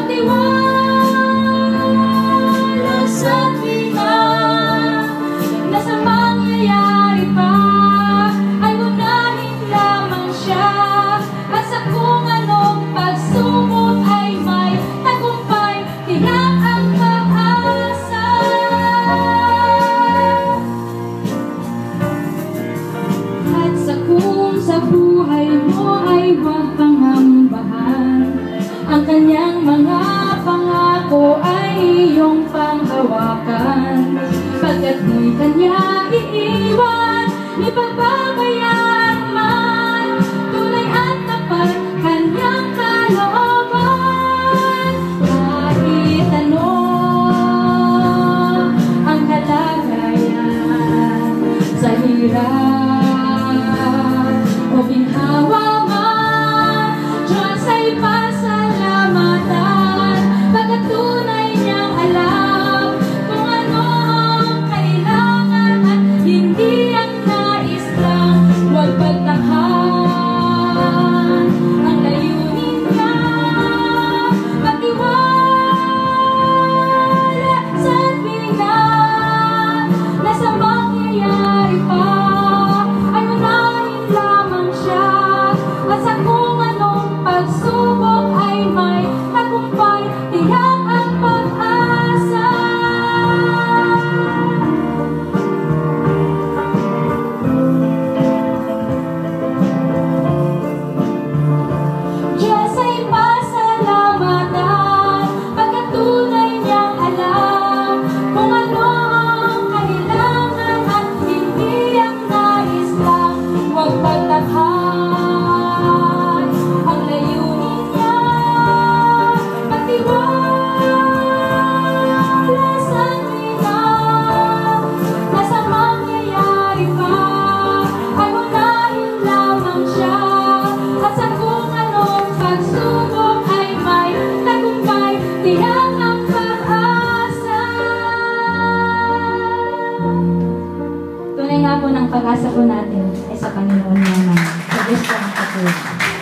magtiwala sa tuwina na sa mangyayari pa ay unahin lamang siya, at sa kung anong pagsubok ay may tagumpay, tiyak ang pag-asa. At sa kung sa buhay mo ay huwag pangambahan, ang kanyang mga pangako ay iyong panghawakan. Pagkat di kanya iiwan, ipababayaan man, tunay at tapat kanyang kalooban. Kahit ano ang kalagayan, sa hirap o ginhawa man, Diyos ay pasalamatan. Pagkat tunay niyang alam kung ano ang kailangan at hindi ang nais lang. Huwag pagtakhan ang layunin niya, magtiwala sa tuwina na sa mangyayari pa ay unahin lamang siya, at sa kung anong pagsubok ay may tagumpay, tiyak ang pag-asa. Diyos ay pasalamatan, pagkat tunay niyang alam kung ano ang kailangan at hindi ang nais lang. Huwag pagtakhan ang layunin niya, magtiwala sa tuwina na sa mangyayari pa ay unahin lamang siya, at sa kung anong pagsubok ay may tagumpay, tiyak ang pag-asa. Tunay nga po ng pag-asa po natin ay sa Panginoon naman, sa Diyos po ang patuloy.